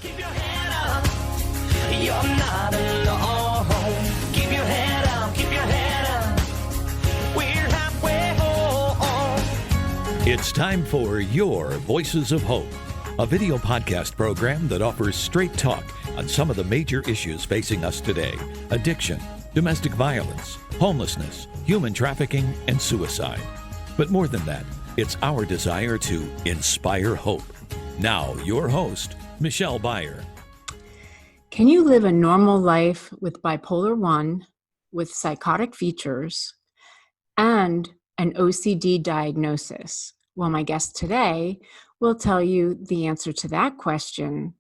Keep your head up. You're not alone. Keep your head up. Keep your head up. We're halfway home. It's time for Your Voices of Hope, a video podcast program that offers straight talk on some of the major issues facing us today: addiction, domestic violence, homelessness, human trafficking, and suicide. But more than that, it's our desire to inspire hope. Now, your host, Michelle Byer. Can you live a normal life with bipolar I, with psychotic features, and an OCD diagnosis? Well, my guest today will tell you the answer to that question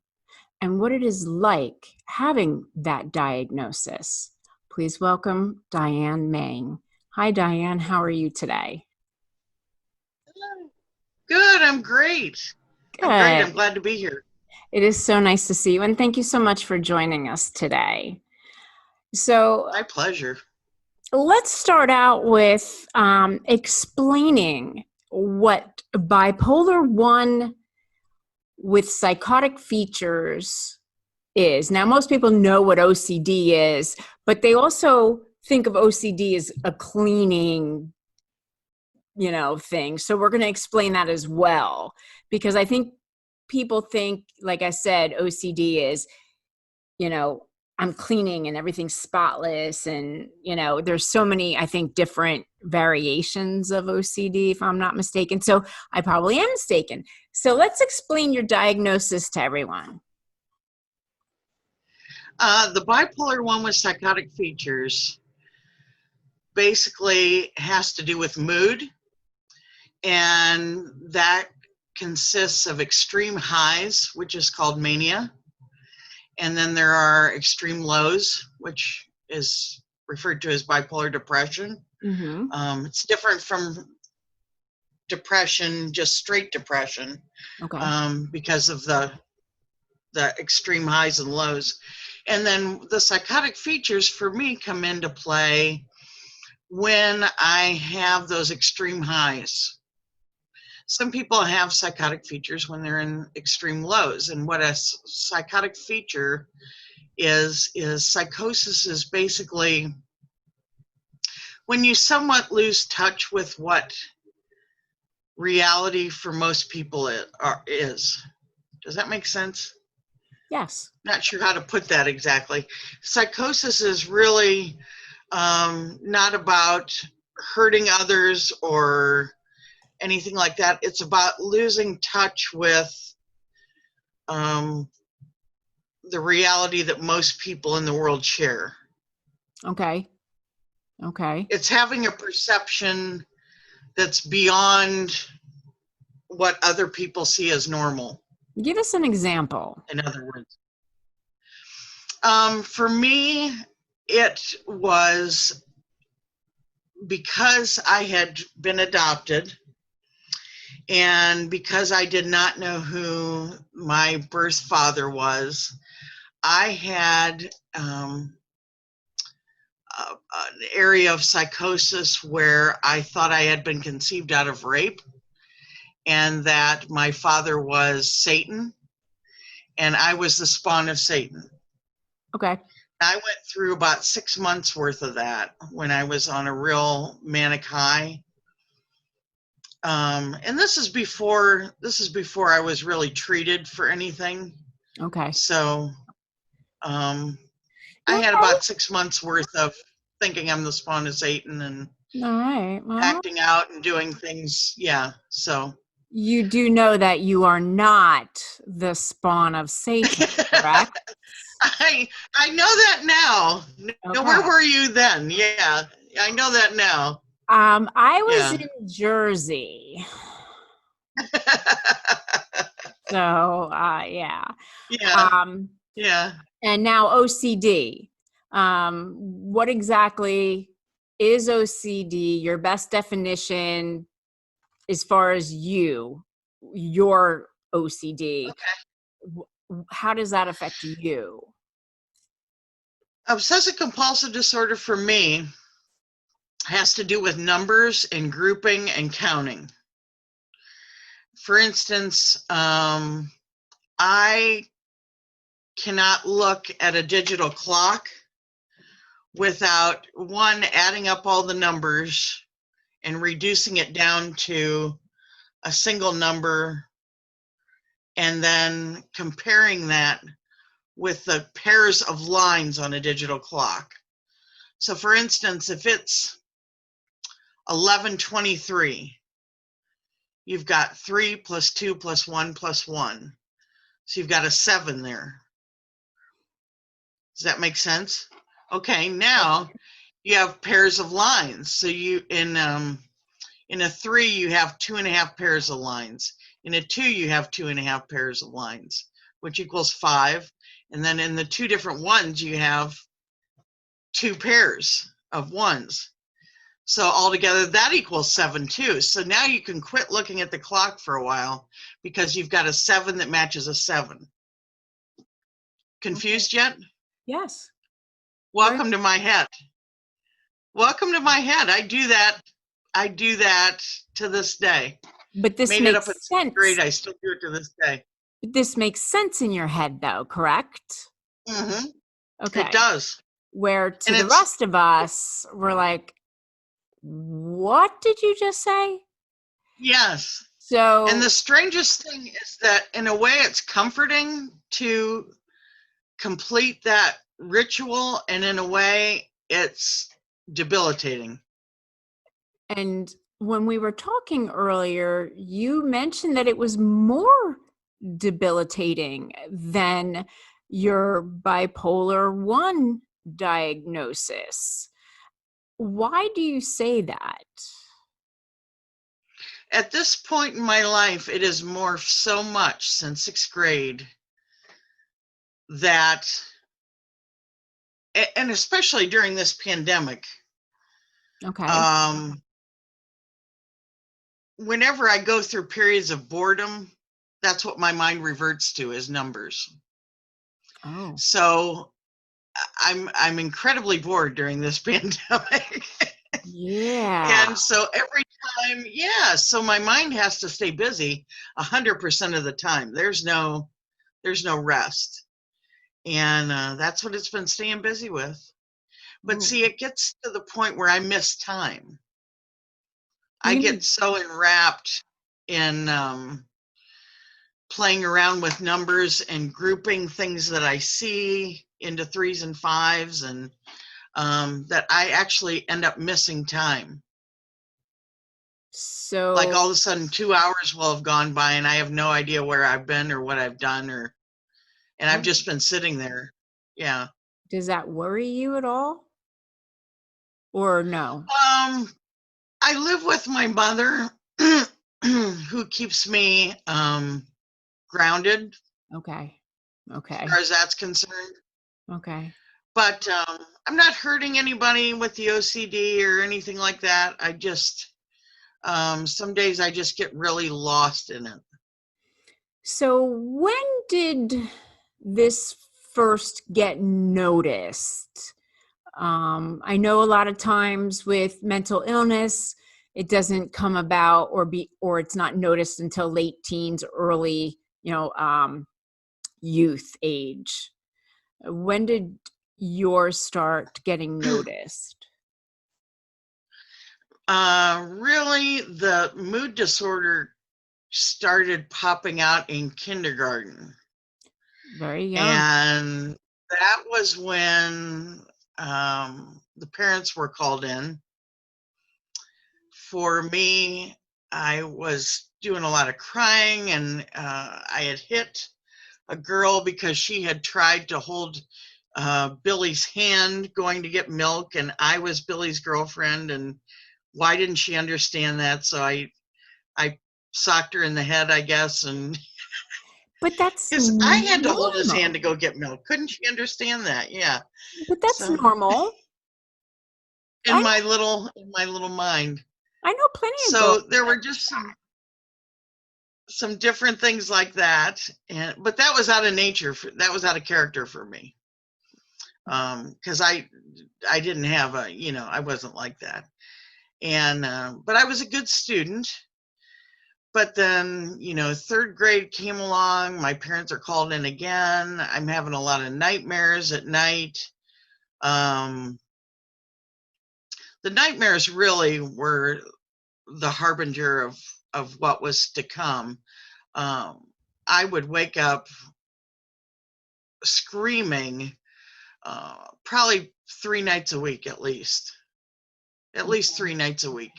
and what it is like having that diagnosis. Please welcome Diane Mang. Hi, Diane. How are you today? Good. I'm great. Good. I'm glad to be here. It is so nice to see you, and thank you so much for joining us today. So, My pleasure. let's start out with explaining what bipolar I with psychotic features is. Now, most people know what OCD is, but they also think of OCD as a cleaning, thing. So we're going to explain that as well, because I think people think, like I said, OCD is, I'm cleaning and everything's spotless. And, there's so many, I think, different variations of OCD, if I'm not mistaken. So I probably am mistaken. So let's explain your diagnosis to everyone. The bipolar I with psychotic features basically has to do with mood, and that consists of extreme highs, which is called mania, and then there are extreme lows, which is referred to as bipolar depression. Mm-hmm. It's different from depression, just straight depression, Okay. because of the extreme highs and lows. And then the psychotic features for me come into play when I have those extreme highs. Some people have psychotic features when they're in extreme lows. And what a psychotic feature is psychosis is basically when you somewhat lose touch with what reality for most people is. Does that make sense? Yes. Not sure how to put that exactly. Psychosis is really not about hurting others or anything like that. It's about losing touch with the reality that most people in the world share. Okay. It's having a perception that's beyond what other people see as normal. Give us an example. In other words, for me, it was because I had been adopted, and because I did not know who my birth father was, I had an area of psychosis where I thought I had been conceived out of rape, and that my father was Satan, and I was the spawn of Satan. Okay. I went through about 6 months worth of that when I was on a real manic high. And this is before I was really treated for anything. Okay. So I had about 6 months worth of thinking I'm the spawn of Satan and All right. Well, acting out and doing things. Yeah. So you do know that you are not the spawn of Satan, correct? I know that now. No, where Okay. were you then? Yeah, I know that now. I was Yeah. in Jersey. So, yeah. Yeah, Um, yeah. and now OCD. What exactly is OCD? Your best definition as far as your OCD. Okay. How does that affect you? Obsessive compulsive disorder for me has to do with numbers and grouping and counting. For instance, I cannot look at a digital clock without one, adding up all the numbers and reducing it down to a single number, and then comparing that with the pairs of lines on a digital clock. So for instance, if it's 11:23, you've got 3 plus 2 plus 1 plus 1. So you've got a 7 there. Does that make sense? Okay, now you have pairs of lines. So you in a 3, you have 2.5 pairs of lines. In a 2, you have 2.5 pairs of lines, which equals 5. And then in the 2 different ones, you have 2 pairs of ones. So altogether, that equals 7 too. So now you can quit looking at the clock for a while because you've got a 7 that matches a 7. Confused yet? Yes. Welcome to my head. Welcome to my head. I do that to this day. But this Made it makes up in sense. grade. I still do it to this day. This makes sense in your head, though, correct? Mm-hmm. Okay. It does. Where to And the rest of us, we're like, what did you just say? Yes. So, And the strangest thing is that in a way it's comforting to complete that ritual, and in a way it's debilitating. and when we were talking earlier, you mentioned that it was more debilitating than your bipolar I diagnosis. Why do you say that? At this point in my life, it has morphed so much since 6th grade that, and especially during this pandemic, Okay. Whenever I go through periods of boredom, that's what my mind reverts to, is numbers. Oh. So I'm incredibly bored during this pandemic. Yeah. And so every time, so my mind has to stay busy 100% of the time. There's no rest. And that's what it's been staying busy with. But see, it gets to the point where I miss time. I get so enwrapped in playing around with numbers and grouping things that I see into 3s and 5s, and that I actually end up missing time. So, Like all of a sudden 2 hours will have gone by and I have no idea where I've been or what I've done, and I've just been sitting there. Yeah. does that worry you at all? Or no? I live with my mother who keeps me grounded Okay. as Okay. far as that's concerned. Okay. But I'm not hurting anybody with the OCD or anything like that. I just, some days I just get really lost in it. So when did this first get noticed? I know a lot of times with mental illness, it doesn't come about or it's not noticed until late teens, early, youth age. When did yours start getting noticed? Really, the mood disorder started popping out in kindergarten. Very young. And that was when the parents were called in. For me, I was doing a lot of crying, and I had hit a girl because she had tried to hold Billy's hand going to get milk, and I was Billy's girlfriend, and why didn't she understand that? So I socked her in the head, I guess, and But that's because I had to hold his normal. hand to go get milk. Couldn't she understand that? Yeah. But that's So, normal. in my little mind. I know plenty of So girls. there were just some different things like that, but that was out of nature. That was out of character for me, because I didn't have I wasn't like that, and but I was a good student. but then, third grade came along. My parents are called in again. I'm having a lot of nightmares at night. The nightmares really were the harbinger of what was to come. I would wake up screaming probably 3 nights a week at least 3 nights a week,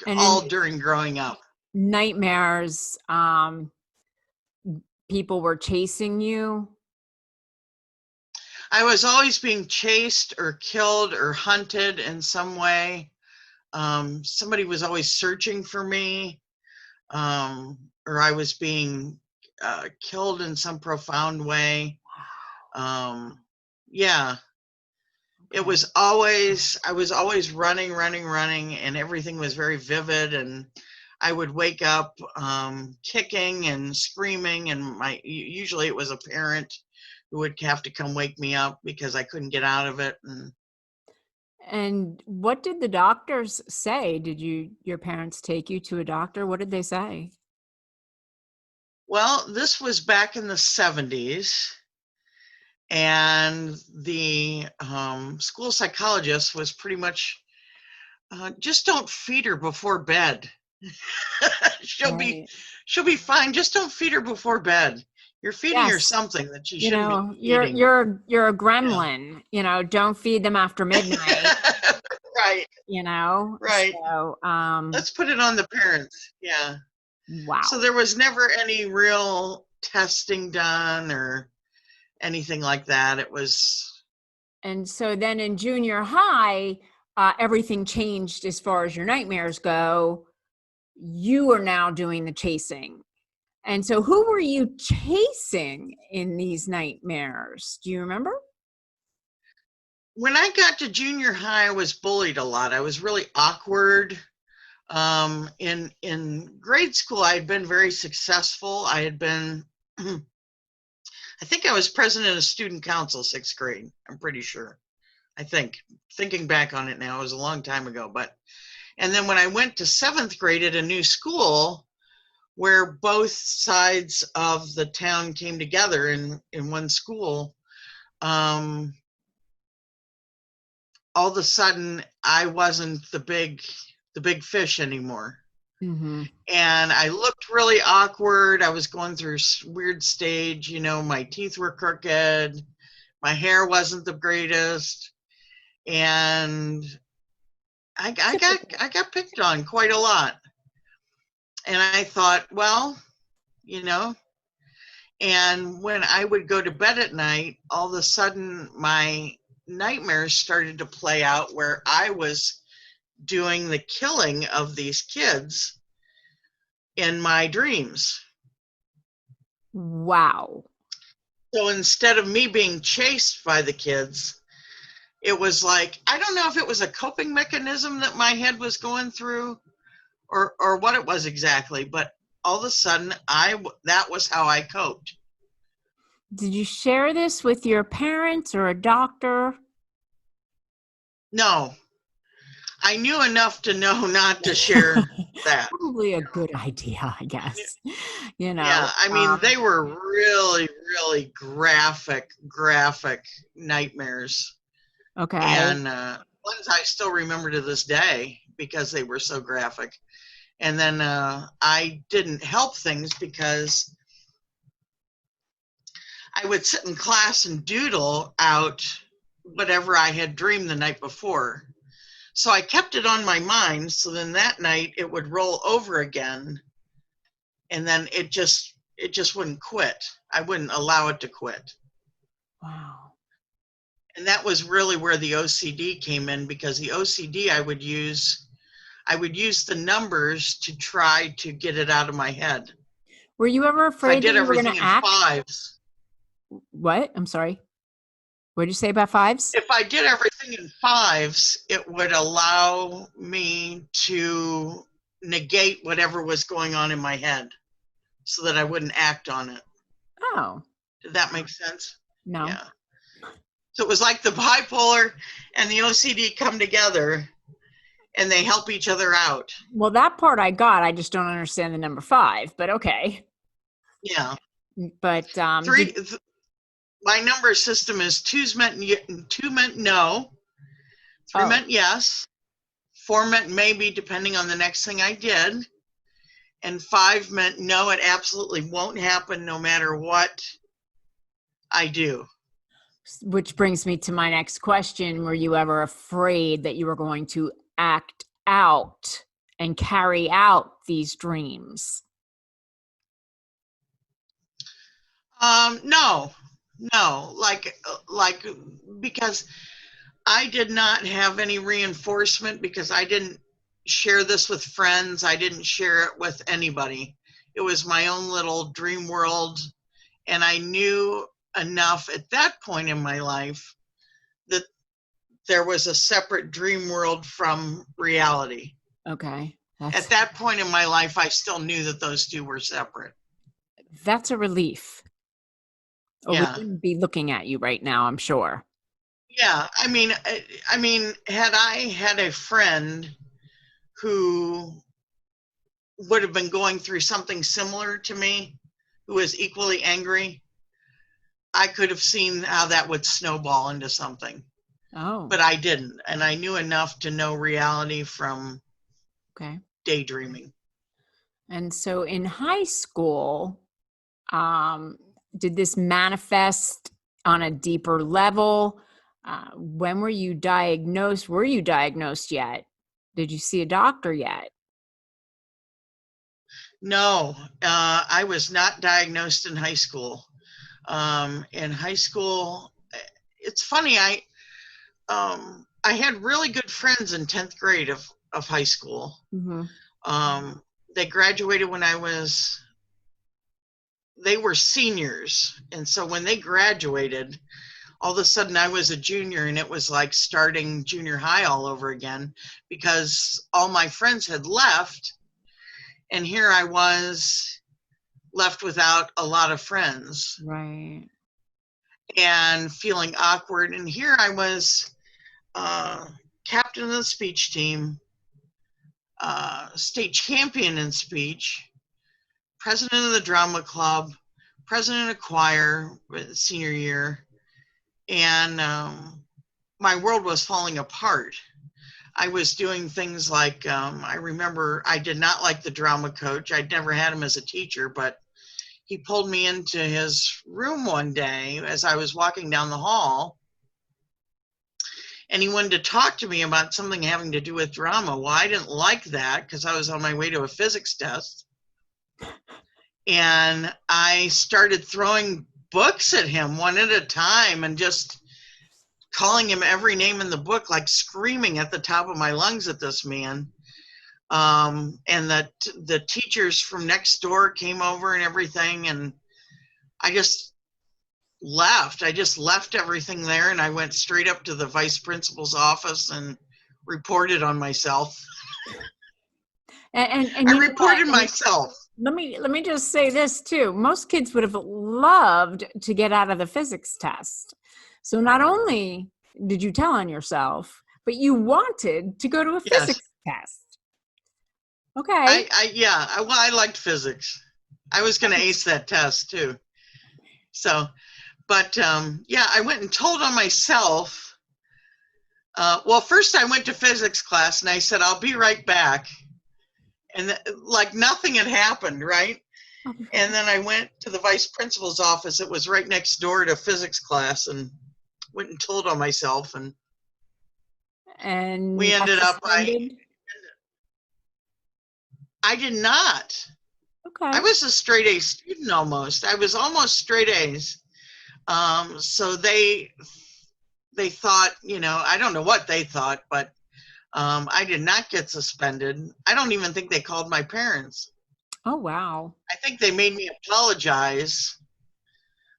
And all in during growing up. nightmares, people were chasing you. I was always being chased or killed or hunted in some way. Somebody was always searching for me, or I was being killed in some profound way. Yeah, it was always, I was always running, and everything was very vivid. And I would wake up kicking and screaming, and usually it was a parent who would have to come wake me up because I couldn't get out of it. And what did the doctors say? Did your parents take you to a doctor? What did they say? Well, this was back in the 70s, and the school psychologist was pretty much, just don't feed her before bed. she'll Right. be fine. Just don't feed her before bed. You're feeding her Yes. something that she You shouldn't know, be eating. you're a gremlin. Don't feed them after midnight. Right. Right. So, Let's put it on the parents. Yeah. wow. So there was never any real testing done or anything like that. It was. And so then in junior high, everything changed as far as your nightmares go. You are now doing the chasing. And so who were you chasing in these nightmares? Do you remember? When I got to junior high, I was bullied a lot. I was really awkward. In grade school, I had been very successful. I had been, I think I was president of student council 6th grade. I'm pretty sure. I think, thinking back on it now, it was a long time ago. And then when I went to 7th grade at a new school where both sides of the town came together in one school, all of a sudden I wasn't the big fish anymore. Mm-hmm. And I looked really awkward. I was going through a weird stage, my teeth were crooked, my hair wasn't the greatest, and I got picked on quite a lot. And I thought, well, and when I would go to bed at night, all of a sudden my nightmares started to play out where I was doing the killing of these kids in my dreams. Wow. So instead of me being chased by the kids, it was like, I don't know if it was a coping mechanism that my head was going through or what it was exactly, but all of a sudden that was how I coped. Did you share this with your parents or a doctor? No, I knew enough to know not to share that. Probably a good idea, I guess. Yeah, I mean, they were really, really graphic nightmares. Okay. And ones I still remember to this day because they were so graphic. And then I didn't help things because I would sit in class and doodle out whatever I had dreamed the night before. So I kept it on my mind. So then that night it would roll over again. And then it just wouldn't quit. I wouldn't allow it to quit. Wow. And that was really where the OCD came in, because the OCD I would use the numbers to try to get it out of my head. Were you ever afraid that you were going to act? Fives. What? I'm sorry. What did you say about fives? If I did everything in fives, it would allow me to negate whatever was going on in my head so that I wouldn't act on it. Oh. Did that make sense? No. Yeah. So it was like the bipolar and the OCD come together, and they help each other out. Well, that part I got. I just don't understand the number 5, but okay. Yeah. But My number system is 2 meant no, 3 meant yes, 4 meant maybe, depending on the next thing I did, and 5 meant no, it absolutely won't happen no matter what I do. which brings me to my next question. Were you ever afraid that you were going to act out and carry out these dreams? No, like, because I did not have any reinforcement, because I didn't share this with friends. I didn't share it with anybody. It was my own little dream world. And I knew enough at that point in my life that there was a separate dream world from reality. Okay. At that point in my life, I still knew that those two were separate. That's a relief. Or Yeah. we wouldn't be looking at you right now, I'm sure. Yeah. I mean, had I had a friend who would have been going through something similar to me, who was equally angry, I could have seen how that would snowball into something. Oh. But I didn't. And I knew enough to know reality from daydreaming. And so in high school, did this manifest on a deeper level? When were you diagnosed? Were you diagnosed yet? Did you see a doctor yet? No, I was not diagnosed in high school. In high school, it's funny, I had really good friends in 10th grade of high school. Mm-hmm. They graduated when they were seniors. And so when they graduated, all of a sudden I was a junior, and it was like starting junior high all over again, because all my friends had left. And here I was left without a lot of friends. Right. And feeling awkward. And here I was, captain of the speech team, state champion in speech, president of the drama club, president of choir senior year. And my world was falling apart. I was doing things like, I remember I did not like the drama coach. I'd never had him as a teacher, but he pulled me into his room one day as I was walking down the hall, and he wanted to talk to me about something having to do with drama. Well, I didn't like that, because I was on my way to a physics test. And I started throwing books at him one at a time and just calling him every name in the book, like screaming at the top of my lungs at this man. And the teachers from next door came over and everything, and I just left. I just left everything there, and I went straight up to the vice principal's office and reported on myself. And I reported myself. Let me just say this too. Most kids would have loved to get out of the physics test. So not only did you tell on yourself, but you wanted to go to a physics test. Okay. I liked physics. I was going to ace that test too. So, but I went and told on myself. Well, first I went to physics class and I said, I'll be right back. And like nothing had happened, right? And then I went to the vice principal's office. It was right next door to physics class, and went and told on myself. And we ended up, I did not. Okay. I was a straight A student almost. I was almost straight A's. So they thought, I don't know what they thought, but I did not get suspended. I don't even think they called my parents. Oh, wow. I think they made me apologize.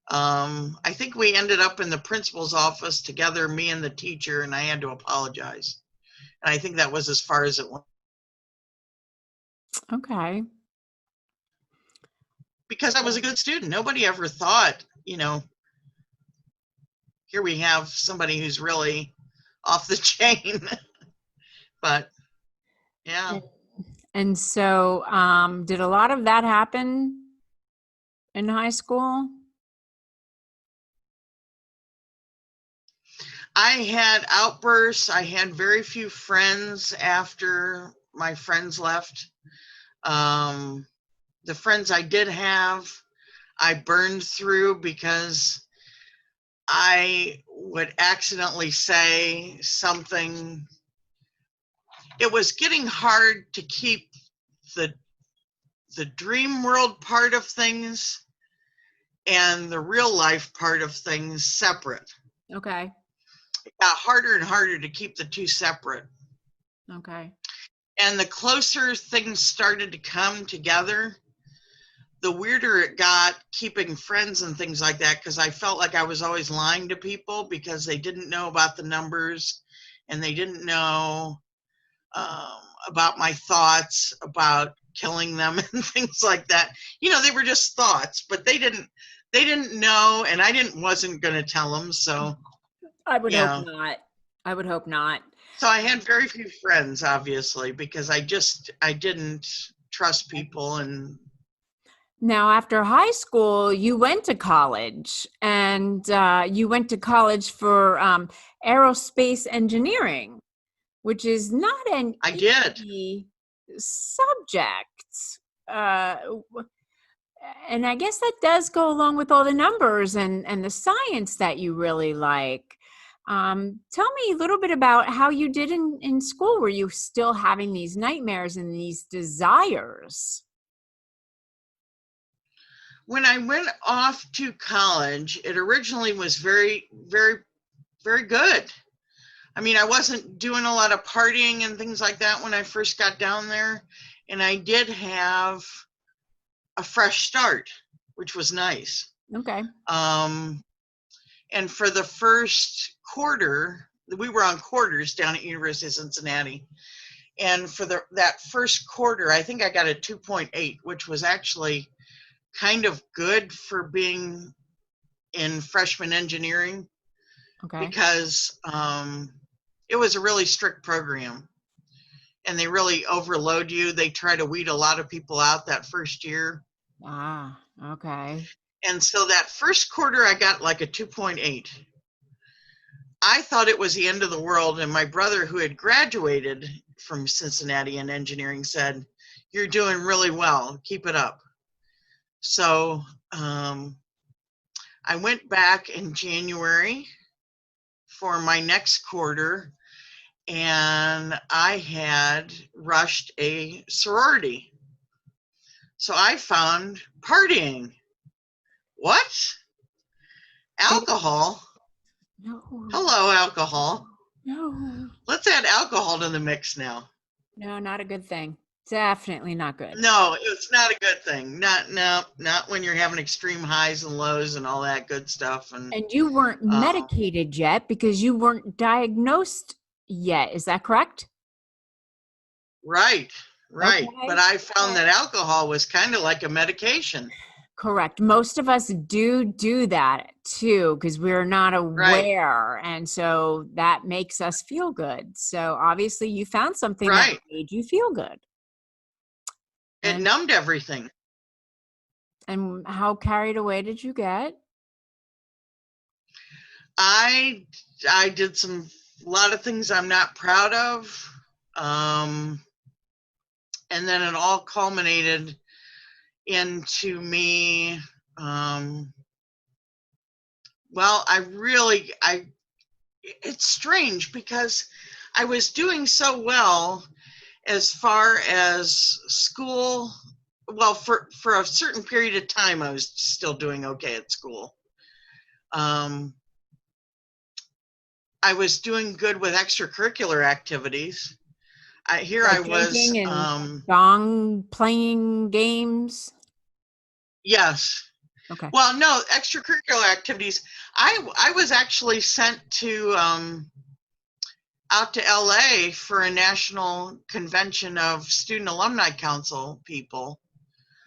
I think we ended up in the principal's office together, me and the teacher, and I had to apologize. And I think that was as far as it went. Okay. Because I was a good student. Nobody ever thought, here we have somebody who's really off the chain. But Yeah. And so, did a lot of that happen in high school? I had outbursts. I had very few friends after my friends left. The friends I did have, I burned through because I would accidentally say something. It was getting hard to keep the dream world part of things and the real life part of things separate. Okay. It got harder and harder to keep the two separate. Okay. And the closer things started to come together, the weirder it got keeping friends and things like that, because I felt like I was always lying to people because they didn't know about the numbers and they didn't know about my thoughts about killing them and things like that. You know, they were just thoughts, but they didn't know, and I wasn't going to tell them. So I would hope yeah. not. I would hope not. So I had very few friends, obviously, because I didn't trust people. And Now, after high school, you went to college, and you went to college for aerospace engineering, which is not an I did. easy subject. Uh, and I guess that does go along with all the numbers and the science that you really like. Tell me a little bit about how you did in school. Were you still having these nightmares and these desires? When I went off to college, it originally was very, very, very good. I mean, I wasn't doing a lot of partying and things like that when I first got down there. And I did have a fresh start, which was nice. Okay. And for the first quarter, we were on quarters down at University of Cincinnati. And for that first quarter, I think I got a 2.8, which was actually kind of good for being in freshman engineering. Okay. Because it was a really strict program and they really overload you. They try to weed a lot of people out that first year. Ah, okay. And so that first quarter, I got like a 2.8. I thought it was the end of the world. And my brother, who had graduated from Cincinnati in engineering, said, "You're doing really well. Keep it up." So I went back in January for my next quarter, and I had rushed a sorority. So I found partying. What? Alcohol? No, Hello, alcohol. no, Let's add alcohol to the mix now. no, not a good thing. Definitely not good. No, it's not a good thing. Not when you're having extreme highs and lows and all that good stuff. And And you weren't medicated yet because you weren't diagnosed yet. Is that correct? right. But Okay. I found that alcohol was kind of like a medication. Correct. Most of us do that too because we're not Right. aware. And so that makes us feel good. So obviously you found something that Right. made you feel good. It And numbed everything. and how carried away did you get? I did a lot of things I'm not proud of. And then it all culminated into me. Well, it's strange because I was doing so well as far as school. Well, for a certain period of time, I was still doing okay at school. I was doing good with extracurricular activities. Here I Like was. drinking and gong playing games? Yes. Okay. Well, no, extracurricular activities. I was actually sent to out to LA for a national convention of Student Alumni Council people.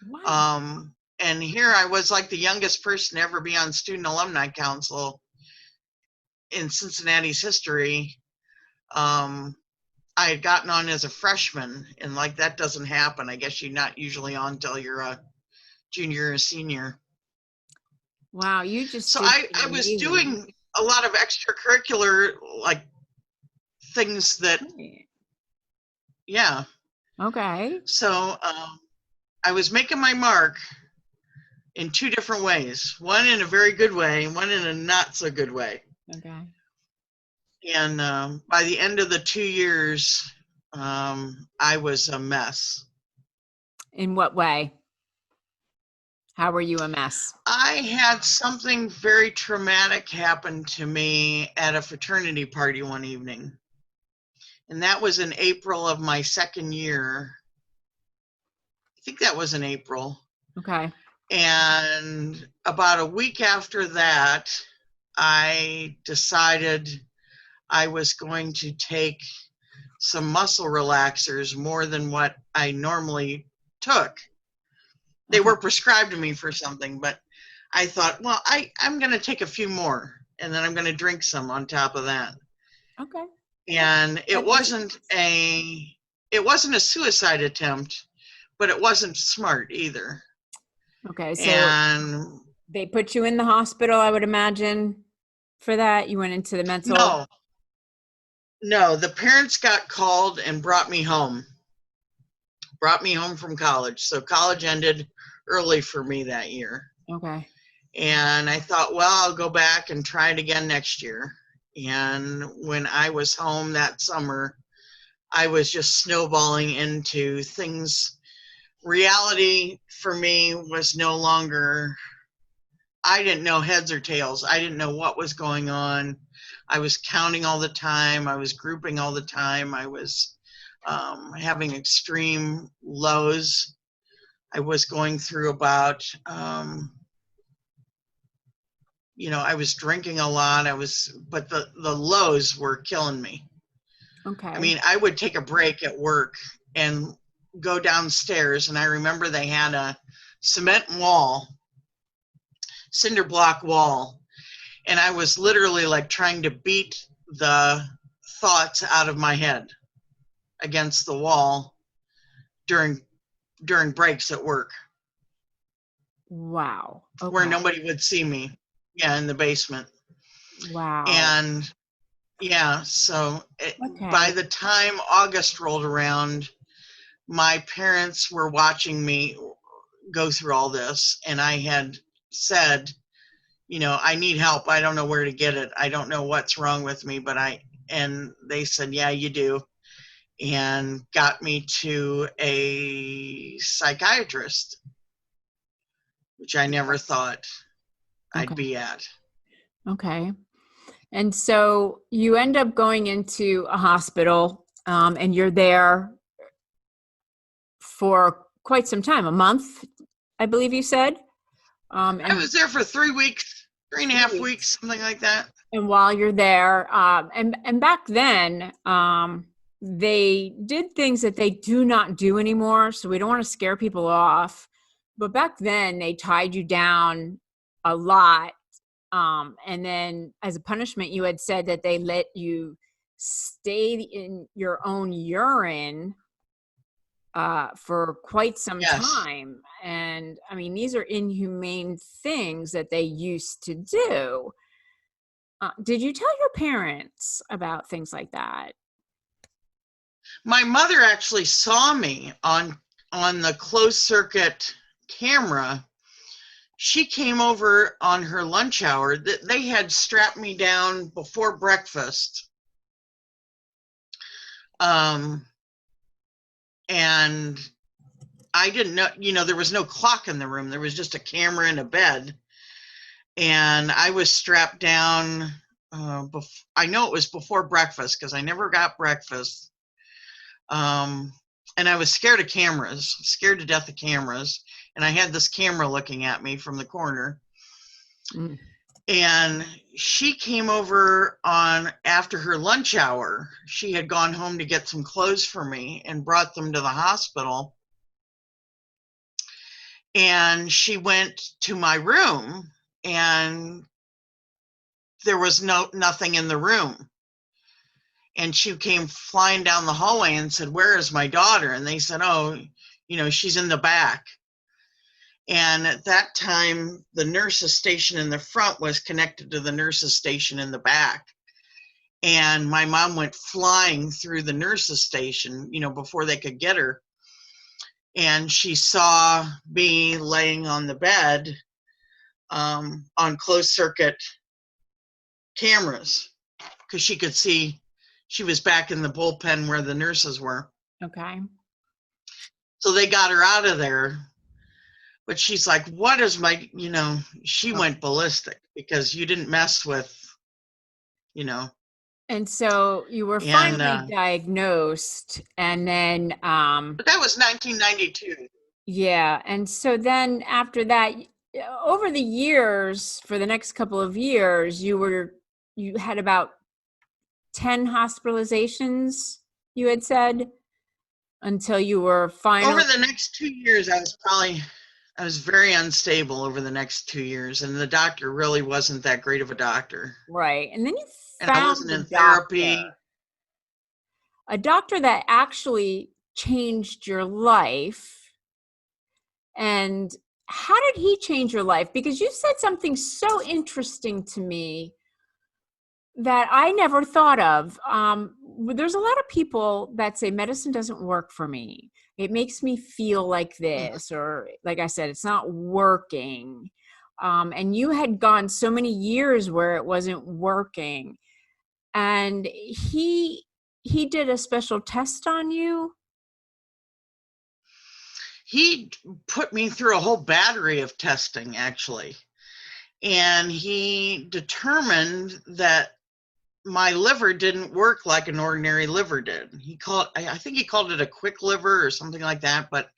Wow. And here I was like the youngest person to ever be on Student Alumni Council in Cincinnati's history. I had gotten on as a freshman, and like that doesn't happen. I guess you're not usually on until you're a junior or senior. Wow, you just So did I was amazing. doing a lot of extracurricular like things that, yeah. Okay. So I was making my mark in two different ways. One in a very good way, and one in a not so good way. Okay. And by the end of the 2 years, I was a mess. In what way? How were you a mess? I had something very traumatic happen to me at a fraternity party one evening. And that was in April of my second year. I think that was in April. Okay. And about a week after that, I decided I was going to take some muscle relaxers more than what I normally took. They Okay. were prescribed to me for something, but I thought, well, I'm going to take a few more, and then I'm going to drink some on top of that. Okay. And That it wasn't a suicide attempt, but it wasn't smart either. Okay. So And they put you in the hospital, I would imagine, for that. You went into the mental. no, the parents got called and brought me home from college. So college ended early for me that year. Okay. And I thought, well, I'll go back and try it again next year. And when I was home that summer, I was just snowballing into things. Reality for me was no longer, I didn't know heads or tails. I didn't know what was going on. I was counting all the time. I was grouping all the time. I was having extreme lows. I was going through about, I was drinking a lot. But the lows were killing me. Okay. I mean, I would take a break at work and go downstairs, and I remember they had a cement wall, cinder block wall, and I was literally like trying to beat the thoughts out of my head against the wall during breaks at work. Wow. Okay. Where nobody would see me. Yeah, in the basement. Wow. And yeah, so Okay. by the time August rolled around, my parents were watching me go through all this, and I had said, I need help. I don't know where to get it. I don't know what's wrong with me, and they said, yeah, you do, and got me to a psychiatrist, which I never thought I'd be at. Okay. And so you end up going into a hospital, and you're there for quite some time, a month, I believe you said. I And was there for 3 weeks, 3.5 weeks, something like that. And while you're there, and back then, they did things that they do not do anymore. So we don't want to scare people off. But back then, they tied you down a lot. And then as a punishment, you had said that they let you stay in your own urine for quite some time. And I mean, these are inhumane things that they used to do. Did you tell your parents about things like that? My mother actually saw me on the closed circuit camera. She came over on her lunch hour. They had strapped me down before breakfast. And I didn't know, there was no clock in the room. There was just a camera and a bed. And I was strapped down. I know it was before breakfast because I never got breakfast. And I was scared of cameras, scared to death of cameras. And I had this camera looking at me from the corner. Mm. And she came over after her lunch hour. She had gone home to get some clothes for me and brought them to the hospital. And she went to my room, and there was nothing in the room. And she came flying down the hallway and said, "Where is my daughter?" And they said, "Oh, she's in the back." And at that time, the nurse's station in the front was connected to the nurse's station in the back. And my mom went flying through the nurse's station, before they could get her. And she saw me laying on the bed on closed circuit cameras, because she could see she was back in the bullpen where the nurses were. Okay. So they got her out of there. But she's like, "What is my," she went ballistic because you didn't mess with, And so you were and finally diagnosed, and then but that was 1992. yeah, and so then after that, over the years, for the next couple of years, you had about 10 hospitalizations, you had said, until you were finally. Over the next 2 years, I was very unstable over the next 2 years, and the doctor really wasn't that great of a doctor. Right. And then you And I found wasn't in therapy. a doctor that actually changed your life. And how did he change your life? Because you said something so interesting to me that I never thought of. There's a lot of people that say medicine doesn't work for me. It makes me feel like this, or like I said, it's not working. And you had gone so many years where it wasn't working. And he did a special test on you. He put me through a whole battery of testing, actually. And he determined that my liver didn't work like an ordinary liver did. I think he called it a quick liver or something like that, but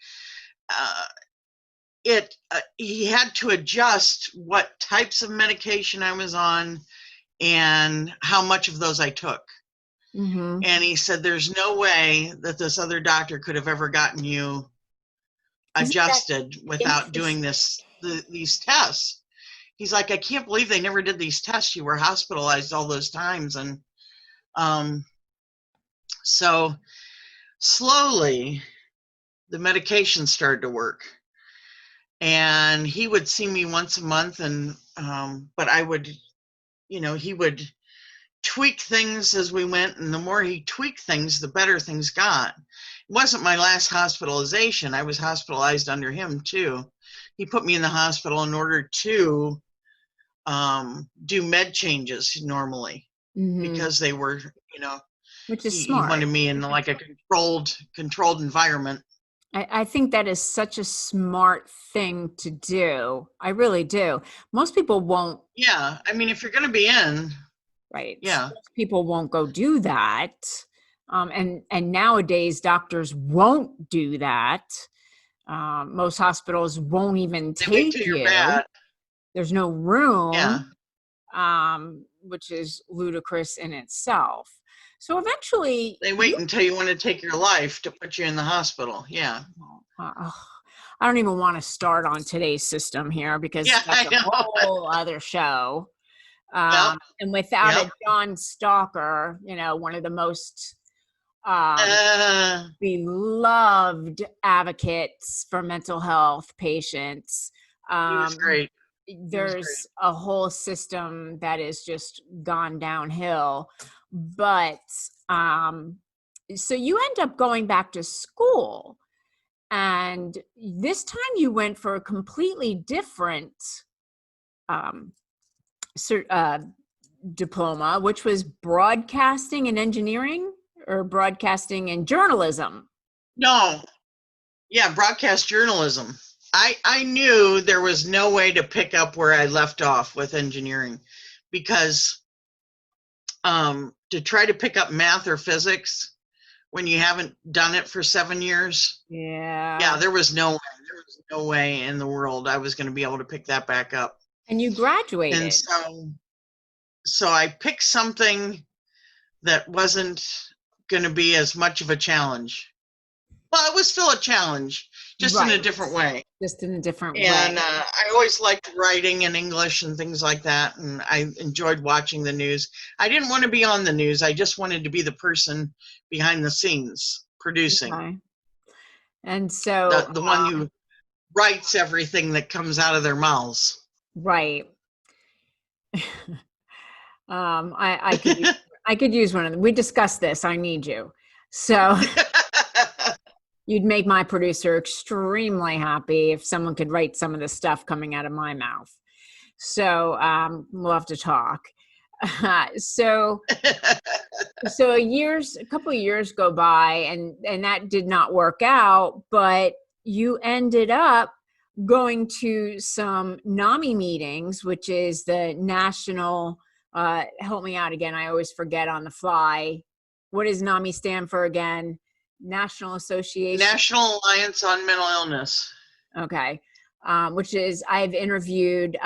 he had to adjust what types of medication I was on and how much of those I took. Mm-hmm. And he said, "There's no way that this other doctor could have ever gotten you adjusted without doing these tests." He's like, "I can't believe they never did these tests. You were hospitalized all those times." And so slowly the medication started to work. And he would see me once a month, and but I would, he would tweak things as we went, and the more he tweaked things, the better things got. It wasn't my last hospitalization. I was hospitalized under him too. He put me in the hospital in order to do med changes normally, because they were, which is he smart. wanted me in like a controlled environment. I think that is such a smart thing to do. I really do. Most people won't. Yeah, I mean, if you're going to be in, right. Yeah, Most people won't go do that. And nowadays doctors won't do that. Most hospitals won't even they wait take till you're you. bad. There's no room. Yeah. Which is ludicrous in itself. So eventually They wait until you want to take your life to put you in the hospital. Yeah. I don't even want to start on today's system here, because Yeah, that's I know. a whole other show. Yep. And without Yep. a John Stalker, one of the most beloved advocates for mental health patients, he was great. there's a whole system that is just gone downhill. But so you end up going back to school, and this time you went for a completely different diploma, which was broadcasting and engineering, or broadcasting and journalism. No. Yeah, broadcast journalism. I knew there was no way to pick up where I left off with engineering, because to try to pick up math or physics when you haven't done it for 7 years. Yeah, there was no way in the world I was going to be able to pick that back up. And you graduated. And so I picked something that wasn't going to be as much of a challenge. Well, it was still a challenge. just in a different way. Just in a different way. And I always liked writing in English and things like that. And I enjoyed watching the news. I didn't want to be on the news. I just wanted to be the person behind the scenes producing. Okay. And so The one who writes everything that comes out of their mouths. right. I could use one of them. We discussed this. I need you. So you'd make my producer extremely happy if someone could write some of the stuff coming out of my mouth. So we'll have to talk. So a couple of years go by, and that did not work out, but you ended up going to some NAMI meetings, which is the National, help me out again, I always forget on the fly. What does NAMI stand for again? National Association? National Alliance on Mental Illness. Okay. Which is, I've interviewed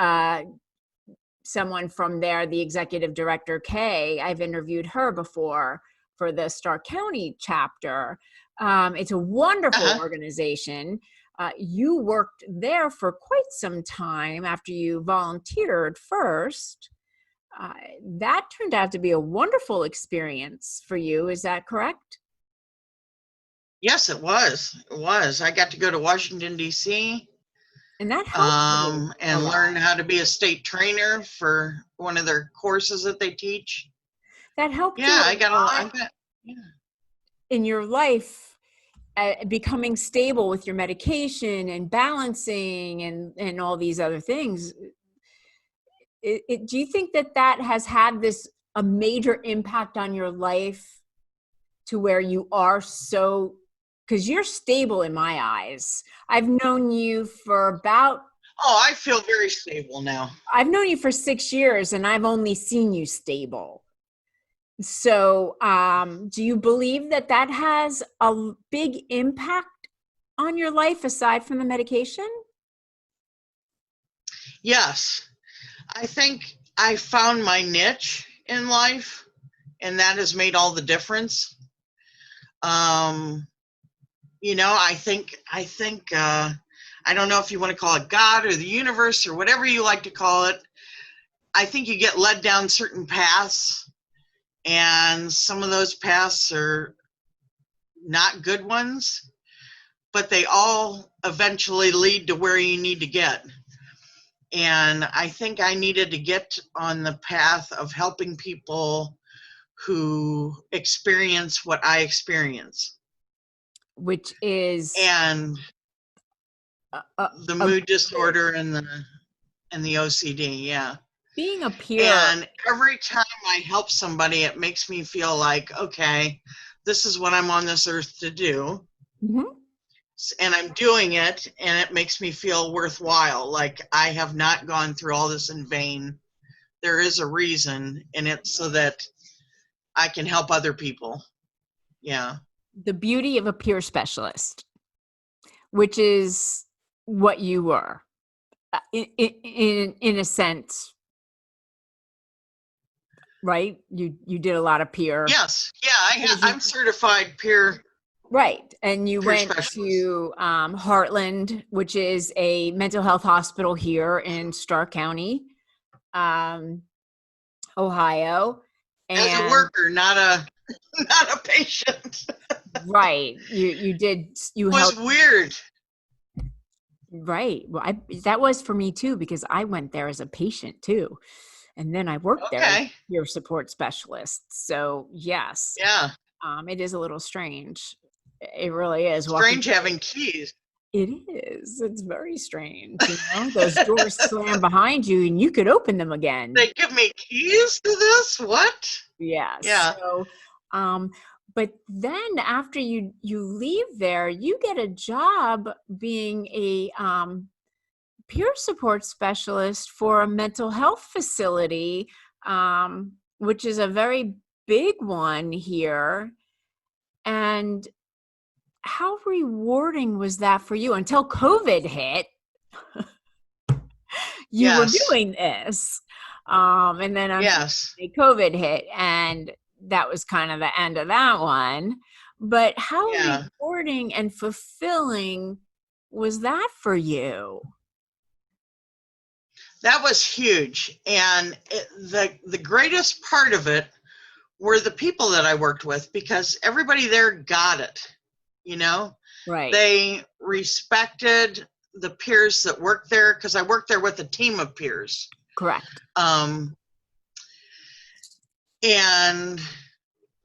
someone from there, the executive director, Kay. I've interviewed her before for the Stark County chapter. It's a wonderful organization. You worked there for quite some time after you volunteered first. That turned out to be a wonderful experience for you. Is that correct? Yes, it was. It was. I got to go to Washington, D.C. And that helped and learn how to be a state trainer for one of their courses that they teach. That helped you. Yeah, I got in your life, becoming stable with your medication and balancing and all these other things. Do you think that has had a major impact on your life to where you are so, because you're stable in my eyes. I've known you for about... Oh, I feel very stable now. I've known you for 6 years and I've only seen you stable. So do you believe that has a big impact on your life aside from the medication? Yes. I think I found my niche in life, and that has made all the difference. You know, I think I don't know if you want to call it God or the universe or whatever you like to call it. I think you get led down certain paths, and some of those paths are not good ones, but they all eventually lead to where you need to get. And I think I needed to get on the path of helping people who experience what I experience. Which is... And the mood disorder and the OCD, yeah. Being a peer. And every time I help somebody, it makes me feel like, okay, this is what I'm on this earth to do. Mm-hmm. And I'm doing it, and it makes me feel worthwhile. Like I have not gone through all this in vain. There is a reason, and it's so that I can help other people. Yeah. The beauty of a peer specialist, which is what you were, in a sense, right? You did a lot of peer. Yes. Yeah. I'm certified peer. Right. And you went specialist. to Heartland, which is a mental health hospital here in Stark County, Ohio. And as a worker, not a patient. Right. You did. You it was helped. Weird. Right. Well, that was for me too, because I went there as a patient too. And then I worked there as peer support specialist. So yes. Yeah. It is a little strange. It really is. Strange having keys. It is. It's very strange. You know, those doors slam behind you and you could open them again. They give me keys to this? What? Yes. Yeah. So, but then after you leave there, you get a job being a peer support specialist for a mental health facility, which is a very big one here. And how rewarding was that for you until COVID hit? You were doing this. And then COVID hit, and that was kind of the end of that one. But how rewarding and fulfilling was that for you? That was huge. And the greatest part of it were the people that I worked with, because everybody there got it, you know? Right. They respected the peers that worked there, because I worked there with a team of peers. Correct. And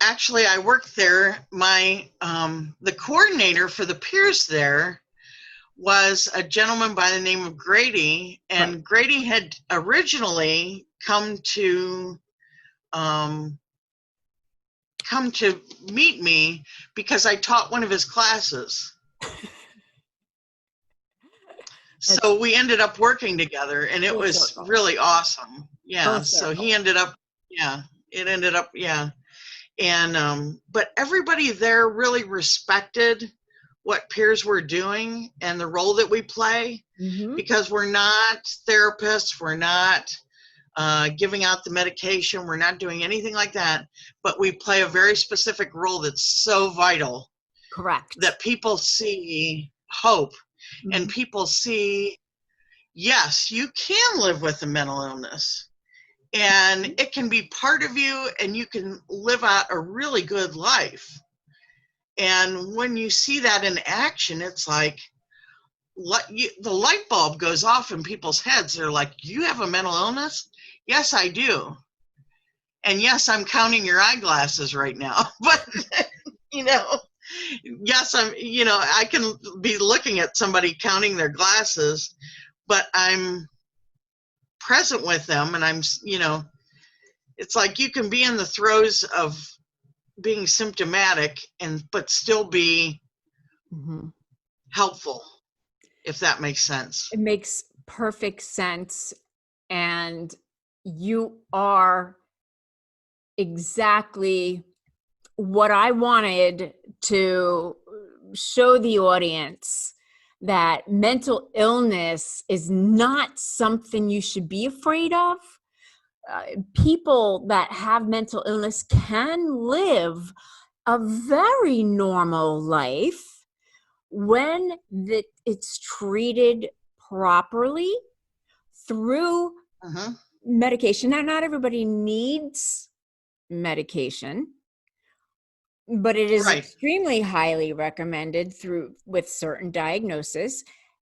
actually, I worked there. The coordinator for the peers there was a gentleman by the name of Grady, and Right. Grady had originally come to meet me because I taught one of his classes. So we ended up working together, and it was really awesome. Yeah. So he ended up, And, but everybody there really respected what peers were doing and the role that we play, because we're not therapists, we're not giving out the medication, we're not doing anything like that, but we play a very specific role that's so vital. Correct. That people see hope, and people see, yes, you can live with a mental illness, and it can be part of you, and you can live out a really good life. And when you see that in action, it's like the light bulb goes off in people's heads. They're like, you have a mental illness? Yes, I do. And yes, I'm counting your eyeglasses right now. But, yes, I can be looking at somebody counting their glasses, but I'm present with them. And it's like you can be in the throes of being symptomatic but still be helpful, if that makes sense. It makes perfect sense. And you are exactly what I wanted to show the audience, that mental illness is not something you should be afraid of. People that have mental illness can live a very normal life when it's treated properly through medication. Now, not everybody needs medication, but it is extremely highly recommended with certain diagnosis.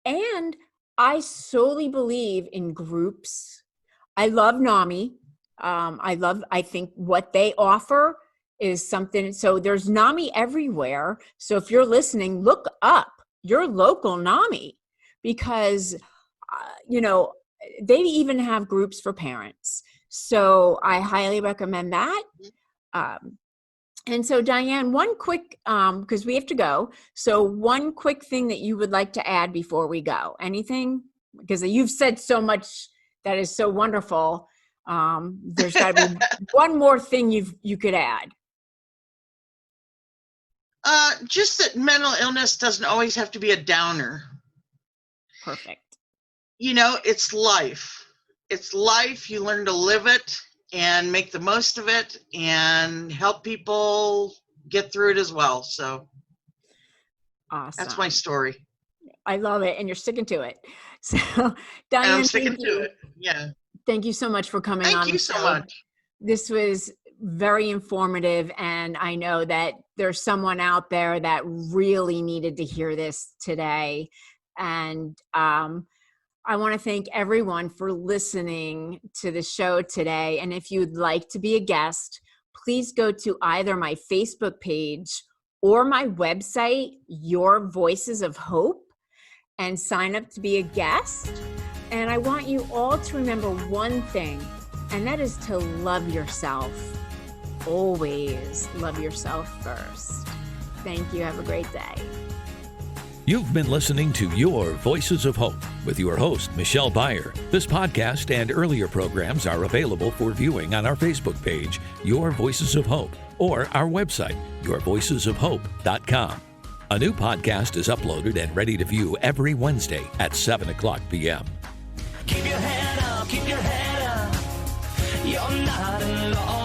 And I solely believe in groups. I love NAMI. I think what they offer is something. So there's NAMI everywhere. So if you're listening, look up your local NAMI, because, they even have groups for parents. So I highly recommend that. And so Diane, one quick, because we have to go. So one quick thing that you would like to add before we go, anything? Because you've said so much that is so wonderful. There's got to be one more thing you could add. Just that mental illness doesn't always have to be a downer. Perfect. It's life. It's life. You learn to live it and make the most of it and help people get through it as well. So awesome. That's my story. I love it. And you're sticking to it. So Diane, I'm sticking to it. Yeah. Thank you so much for coming on. Thank you so much. This was very informative. And I know that there's someone out there that really needed to hear this today. And I want to thank everyone for listening to the show today. And if you'd like to be a guest, please go to either my Facebook page or my website, Your Voices of Hope, and sign up to be a guest. And I want you all to remember one thing, and that is to love yourself. Always love yourself first. Thank you. Have a great day. You've been listening to Your Voices of Hope with your host, Michelle Beyer. This podcast and earlier programs are available for viewing on our Facebook page, Your Voices of Hope, or our website, yourvoicesofhope.com. A new podcast is uploaded and ready to view every Wednesday at 7:00 p.m. Keep your head up, keep your head up. You're not alone.